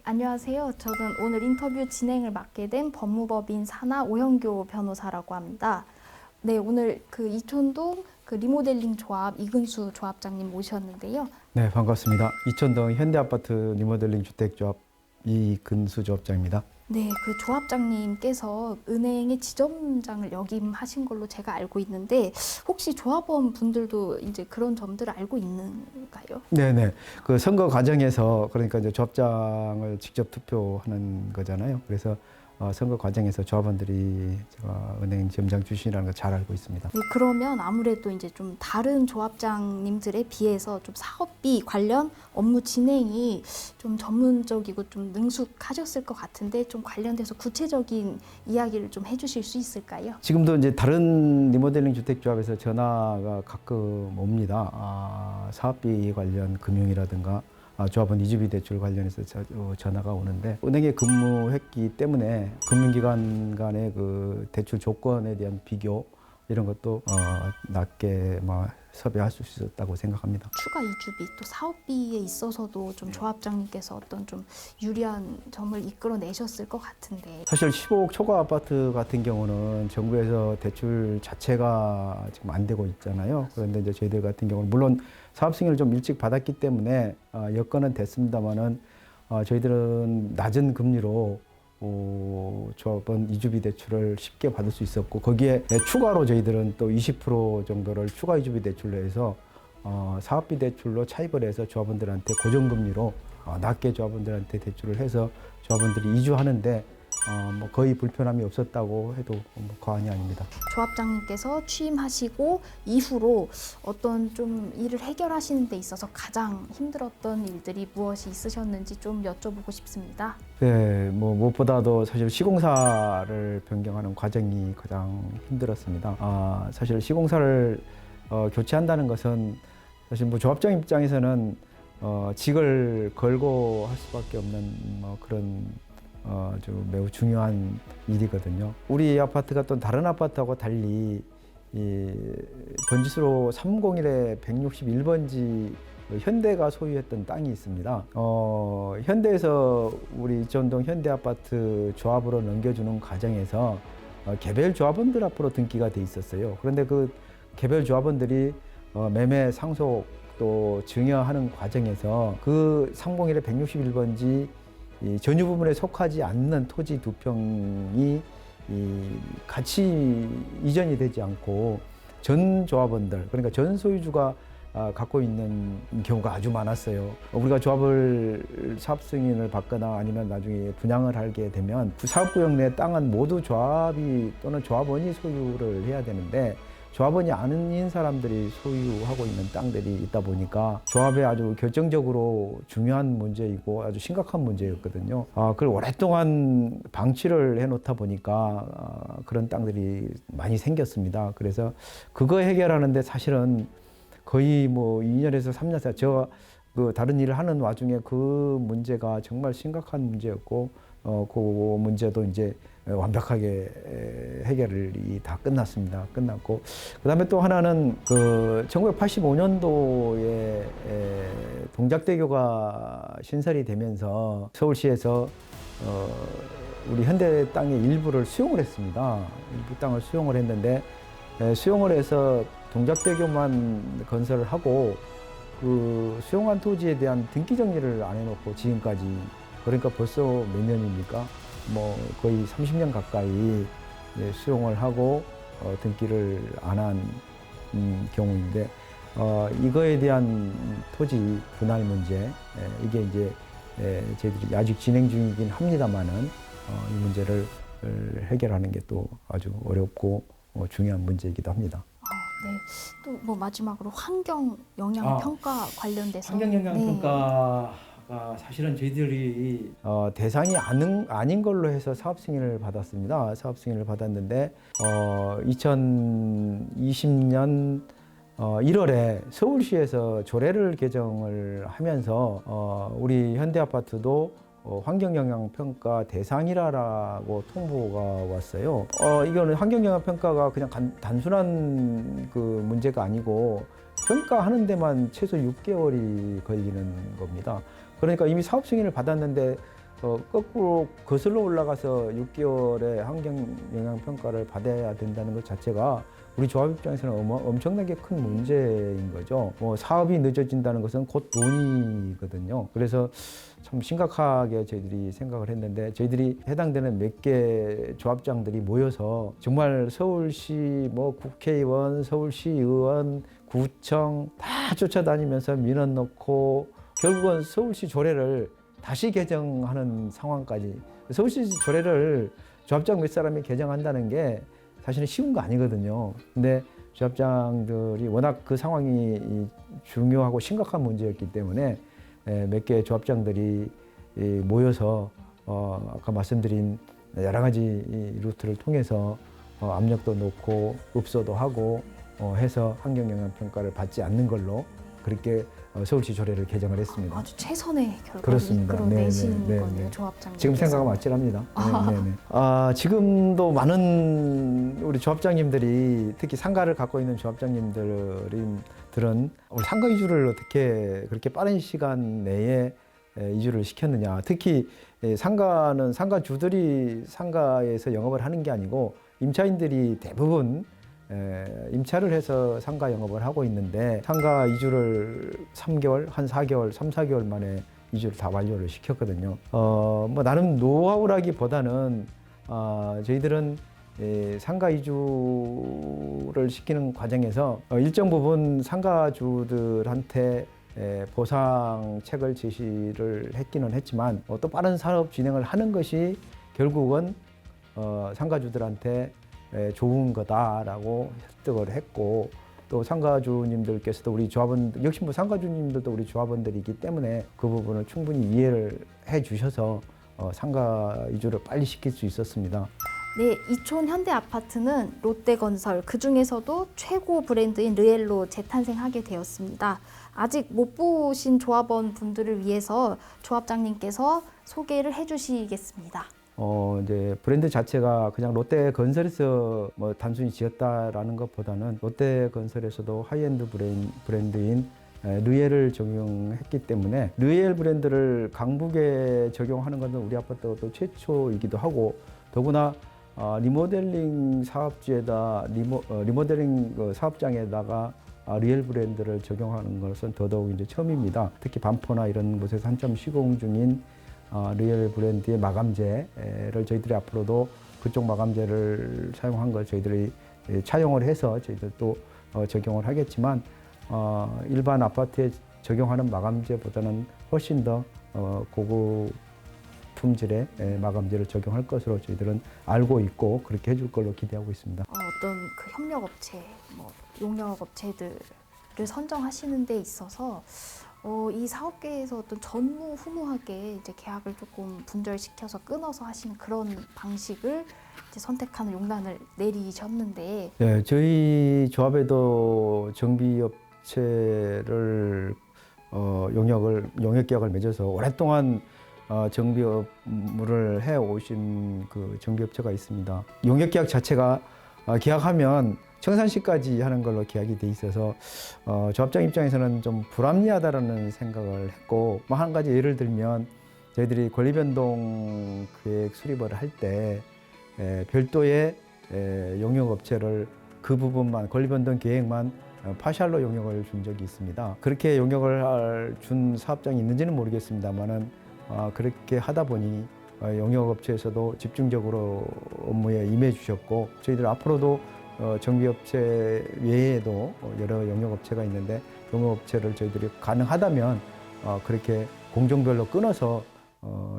안녕하세요. 저는 오늘 인터뷰 진행을 맡게 된 법무법인 산하 오형교 변호사라고 합니다. 네, 오늘 그 이촌동 그 리모델링 조합 이근수 조합장님 모셨는데요. 네, 반갑습니다. 이촌동 현대아파트 리모델링 주택조합 이근수 조합장입니다. 네, 그 조합장님께서 은행의 지점장을 역임하신 걸로 제가 알고 있는데 혹시 조합원 분들도 이제 그런 점들을 알고 있는가요? 네네. 그 선거 과정에서 그러니까 이제 조합장을 직접 투표하는 거잖아요. 그래서 선거 과정에서 조합원들이 제가 은행 지점장 출신이라는 걸 잘 알고 있습니다. 네, 그러면 아무래도 이제 좀 다른 조합장님들에 비해서 좀 사업비 관련 업무 진행이 좀 전문적이고 좀 능숙하셨을 것 같은데 좀 관련돼서 구체적인 이야기를 좀 해주실 수 있을까요? 지금도 이제 다른 리모델링 주택조합에서 전화가 가끔 옵니다. 사업비 관련 금융이라든가 조합원 이주비 대출 관련해서 전화가 오는데 은행에 근무했기 때문에 금융기관 간의 그 대출 조건에 대한 비교 이런 것도 낮게 섭외할 수 있었다고 생각합니다. 추가 이주비 또 사업비에 있어서도 좀 조합장님께서 어떤 좀 유리한 점을 이끌어내셨을 것 같은데 사실 15억 초과 아파트 같은 경우는 정부에서 대출 자체가 지금 안 되고 있잖아요. 그런데 이제 저희들 같은 경우는 물론 사업 승인을 좀 일찍 받았기 때문에 여건은 됐습니다만은 저희들은 낮은 금리로 조합원 이주비 대출을 쉽게 받을 수 있었고 거기에 추가로 저희들은 또 20% 정도를 추가 이주비 대출로 해서 사업비 대출로 차입을 해서 조합원들한테 고정금리로 낮게 조합원들한테 대출을 해서 조합원들이 이주하는데 거의 불편함이 없었다고 해도 과언이 아닙니다. 조합장님께서 취임하시고 이후로 어떤 좀 일을 해결하시는 데 있어서 가장 힘들었던 일들이 무엇이 있으셨는지 좀 여쭤보고 싶습니다. 네, 무엇보다도 사실 시공사를 변경하는 과정이 가장 힘들었습니다. 사실 시공사를 교체한다는 것은 사실 조합장 입장에서는 직을 걸고 할 수밖에 없는 그런 좀 매우 중요한 일이거든요. 우리 아파트가 또 다른 아파트하고 달리 번지수로 301에 161번지 현대가 소유했던 땅이 있습니다. 현대에서 우리 이촌동 현대아파트 조합으로 넘겨주는 과정에서 개별 조합원들 앞으로 등기가 돼 있었어요. 그런데 그 개별 조합원들이 매매 상속 또 증여하는 과정에서 그 301의 161번지 전유 부분에 속하지 않는 토지 2평이 같이 이전이 되지 않고 전 조합원들 그러니까 전 소유주가 갖고 있는 경우가 아주 많았어요. 우리가 조합을 사업 승인을 받거나 아니면 나중에 분양을 하게 되면 그 사업구역 내 땅은 모두 조합이 또는 조합원이 소유를 해야 되는데 조합원이 아닌 사람들이 소유하고 있는 땅들이 있다 보니까 조합에 아주 결정적으로 중요한 문제이고 아주 심각한 문제였거든요. 그걸 오랫동안 방치를 해놓다 보니까 그런 땅들이 많이 생겼습니다. 그래서 그거 해결하는데 사실은 거의 2년에서 3년 사 제가 그 다른 일을 하는 와중에 그 문제가 정말 심각한 문제였고 그 문제도 이제 완벽하게 해결이 다 끝났습니다. 끝났고 그다음에 또 하나는 그 1985년도에 동작대교가 신설이 되면서 서울시에서 우리 현대 땅의 일부를 수용을 했습니다. 일부 땅을 수용을 했는데 수용을 해서 동작대교만 건설을 하고 그 수용한 토지에 대한 등기 정리를 안 해놓고 지금까지 그러니까 벌써 몇 년입니까? 거의 30년 가까이 수용을 하고 등기를 안 한 경우인데 이거에 대한 토지 분할 문제 이게 이제 저희들이 아직 진행 중이긴 합니다만은 이 문제를 해결하는 게 또 아주 어렵고 중요한 문제이기도 합니다. 네. 또 마지막으로 환경 영향 평가 관련돼서 환경 영향 평가 사실은 저희들이 대상이 아닌 걸로 해서 사업 승인을 받았습니다. 사업 승인을 받았는데 2020년 1월에 서울시에서 조례를 개정을 하면서 우리 현대아파트도 환경영향평가 대상이라고 통보가 왔어요. 이거는 환경영향평가가 그냥 단순한 그 문제가 아니고 평가하는 데만 최소 6개월이 걸리는 겁니다. 그러니까 이미 사업 승인을 받았는데 거꾸로 거슬러 올라가서 6개월의 환경 영향 평가를 받아야 된다는 것 자체가 우리 조합 입장에서는 엄청나게 큰 문제인 거죠. 뭐 사업이 늦어진다는 것은 곧 돈이거든요. 그래서 참 심각하게 저희들이 생각을 했는데, 저희들이 해당되는 몇 개 조합장들이 모여서 정말 서울시 뭐 국회의원, 서울시의원, 구청 다 쫓아다니면서 민원 넣고 결국은 서울시 조례를 다시 개정하는 상황까지. 서울시 조례를 조합장 몇 사람이 개정한다는 게 사실은 쉬운 거 아니거든요. 근데 조합장들이 워낙 그 상황이 중요하고 심각한 문제였기 때문에 몇 개의 조합장들이 모여서 아까 말씀드린 여러 가지 루트를 통해서 압력도 놓고 읍소도 하고 해서 환경영향평가를 받지 않는 걸로 그렇게 서울시 조례를 개정을 했습니다. 아주 최선의 결과를 그렇습니다. 이끌어내신 네, 거네요, 네. 조합장님. 지금 생각하면 아찔합니다. 지금도 많은 우리 조합장님들이, 특히 상가를 갖고 있는 조합장님들은 상가 이주를 어떻게 그렇게 빠른 시간 내에 이주를 시켰느냐. 특히 상가는 상가주들이 상가에서 영업을 하는 게 아니고 임차인들이 대부분 임차를 해서 상가 영업을 하고 있는데, 상가 이주를 3개월, 한 4개월, 3, 4개월 만에 이주를 다 완료를 시켰거든요. 뭐 나름 노하우라기보다는 저희들은 상가 이주를 시키는 과정에서 일정 부분 상가주들한테 보상책을 제시를 했기는 했지만, 또 빠른 사업 진행을 하는 것이 결국은 상가주들한테 좋은 거다라고 획득을 했고, 또 상가주님들께서도 우리 조합원, 역시 뭐 상가주님들도 우리 조합원들이기 때문에 그 부분을 충분히 이해를 해 주셔서 상가 이주를 빨리 시킬 수 있었습니다. 네, 이촌 현대아파트는 롯데건설, 그중에서도 최고 브랜드인 르엘로 재탄생하게 되었습니다. 아직 못 보신 조합원 분들을 위해서 조합장님께서 소개를 해주시겠습니다. 이제 브랜드 자체가 그냥 롯데건설에서 뭐 단순히 지었다라는 것보다는 롯데건설에서도 하이엔드 브랜드인 르엘을 적용했기 때문에, 르엘 브랜드를 강북에 적용하는 것은 우리 아파트가 또 최초이기도 하고, 더구나 리모델링 사업주에다 리모델링 사업장에다가 르엘 브랜드를 적용하는 것은 더더욱 이제 처음입니다. 특히 반포나 이런 곳에서 한참 시공 중인 르엘 브랜드의 마감재를 저희들이 앞으로도 그쪽 마감재를 사용한 걸 저희들이 차용을 해서 저희들도 적용을 하겠지만, 일반 아파트에 적용하는 마감재보다는 훨씬 더 고급 품질의 마감재를 적용할 것으로 저희들은 알고 있고, 그렇게 해줄 걸로 기대하고 있습니다. 어떤 그 협력업체, 용역업체들을 선정하시는 데 있어서 이 사업계에서 어떤 전무후무하게 이제 계약을 조금 분절시켜서 끊어서 하시는 그런 방식을 이제 선택하는 용단을 내리셨는데, 네, 저희 조합에도 정비업체를 용역 계약을 맺어서 오랫동안 정비 업무를 해 오신 그 정비업체가 있습니다. 용역 계약 자체가 계약하면 청산시까지 하는 걸로 계약이 돼 있어서 조합장 입장에서는 좀 불합리하다라는 생각을 했고, 뭐 한 가지 예를 들면 저희들이 권리변동 계획 수립을 할 때 별도의 용역업체를 그 부분만, 권리변동 계획만 파샬로 용역을 준 적이 있습니다. 그렇게 용역을 준 사업장이 있는지는 모르겠습니다만은 그렇게 하다 보니 용역업체에서도 집중적으로 업무에 임해 주셨고, 저희들 앞으로도 정비업체 외에도 여러 용역업체가 있는데, 용역업체를 저희들이 가능하다면 그렇게 공정별로 끊어서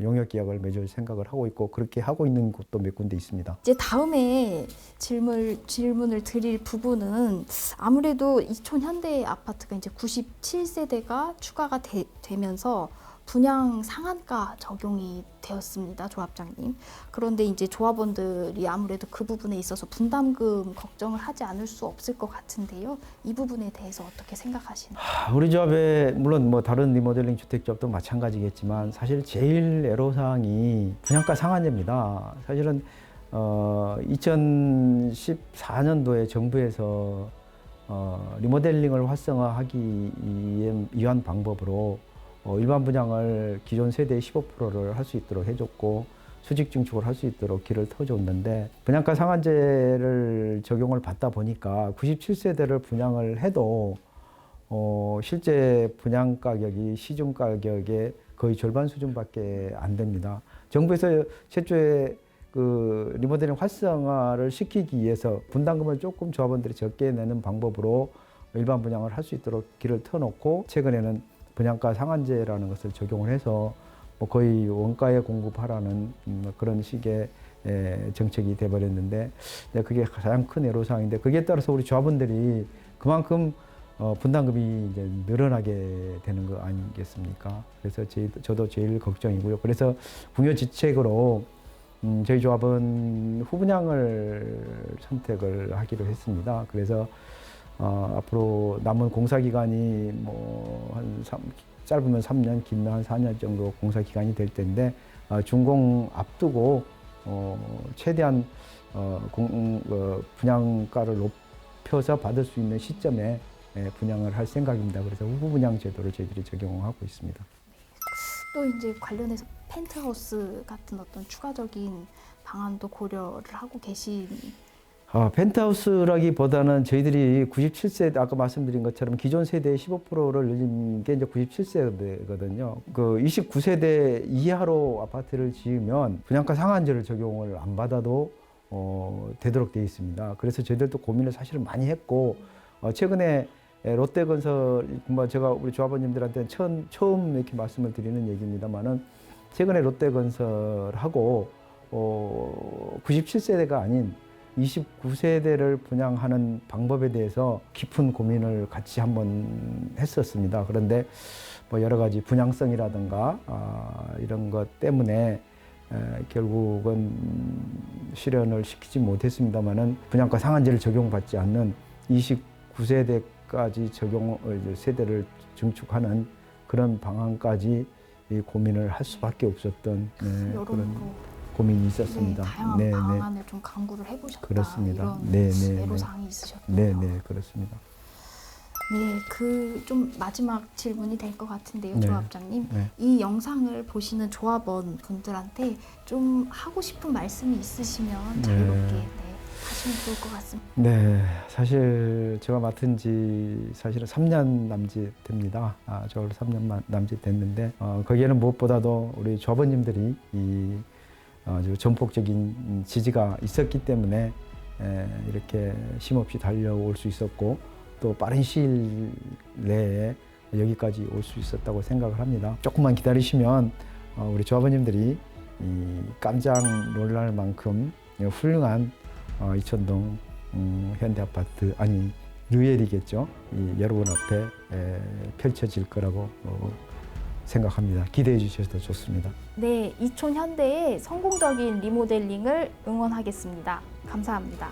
용역계약을 맺을 생각을 하고 있고, 그렇게 하고 있는 곳도 몇 군데 있습니다. 이제 다음에 질문을 드릴 부분은, 아무래도 이촌 현대아파트가 이제 97세대가 추가가 되면서 분양 상한가 적용이 되었습니다, 조합장님. 그런데 이제 조합원들이 아무래도 그 부분에 있어서 분담금 걱정을 하지 않을 수 없을 것 같은데요. 이 부분에 대해서 어떻게 생각하시나요? 우리 조합에 물론 뭐 다른 리모델링 주택조합도 마찬가지겠지만, 사실 제일 애로사항이 분양가 상한제입니다. 사실은 2014년도에 정부에서 리모델링을 활성화하기 위한 방법으로 일반 분양을 기존 세대의 15%를 할 수 있도록 해줬고 수직 증축을 할 수 있도록 길을 터줬는데 분양가 상한제를 적용을 받다 보니까 97세대를 분양을 해도 실제 분양 가격이 시중 가격의 거의 절반 수준밖에 안 됩니다. 정부에서 최초에 그 리모델링 활성화를 시키기 위해서 분담금을 조금 조합원들이 적게 내는 방법으로 일반 분양을 할 수 있도록 길을 터놓고 최근에는 분양가 상한제라는 것을 적용을 해서 뭐 거의 원가에 공급하라는 그런 식의 정책이 돼버렸는데 그게 가장 큰 애로사항인데 거기에 따라서 우리 조합원들이 그만큼 분담금이 이제 늘어나게 되는 거 아니겠습니까? 그래서 저도 제일 걱정이고요. 그래서 궁여지책으로 저희 조합은 후분양을 선택을 하기로 했습니다. 그래서 앞으로 남은 공사 기간이 짧으면 3년, 길면 한 4년 정도 공사 기간이 될 텐데 준공 앞두고 최대한 분양가를 높여서 받을 수 있는 시점에 분양을 할 생각입니다. 그래서 후분 분양 제도를 저희들이 적용하고 있습니다. 또 이제 관련해서 펜트하우스 같은 어떤 추가적인 방안도 고려를 하고 계신. 펜트하우스라기보다는 저희들이 97세대 아까 말씀드린 것처럼 기존 세대의 15%를 늘린 게 이제 97세대거든요. 그 29세대 이하로 아파트를 지으면 분양가 상한제를 적용을 안 받아도 되도록 되어 있습니다. 그래서 저희들도 고민을 사실은 많이 했고 최근에 롯데건설 제가 우리 조합원님들한테 처음 이렇게 말씀을 드리는 얘기입니다만은 최근에 롯데건설하고 97세대가 아닌 29세대를 분양하는 방법에 대해서 깊은 고민을 같이 한번 했었습니다. 그런데 뭐 여러 가지 분양성이라든가 이런 것 때문에 결국은 실현을 시키지 못했습니다만은 분양가 상한제를 적용받지 않는 29세대까지 세대를 증축하는 그런 방안까지 고민을 할 수밖에 없었던 그런 고민이 있었습니다. 다양한 방안을 좀 강구를 해보셨다. 그렇습니다. 이런 애로사항이 있으셨군요. 네, 그렇습니다. 네, 그 좀 마지막 질문이 될 것 같은데요, 조합장님. 네. 이 영상을 보시는 조합원 분들한테 좀 하고 싶은 말씀이 있으시면 자유롭게 하시면 좋을 것 같습니다. 네, 사실 제가 맡은 지 사실은 3년 남짓 됩니다. 저를 3년 남짓 됐는데 거기에는 무엇보다도 우리 조합원님들이 아주 전폭적인 지지가 있었기 때문에 이렇게 쉼없이 달려올 수 있었고 또 빠른 시일 내에 여기까지 올 수 있었다고 생각을 합니다. 조금만 기다리시면 우리 조합원님들이 깜짝 놀랄 만큼 훌륭한 이천동 현대아파트 르웰이겠죠. 여러분 앞에 펼쳐질 거라고 생각합니다. 기대해 주셔도 좋습니다. 네, 이촌 현대의 성공적인 리모델링을 응원하겠습니다. 감사합니다.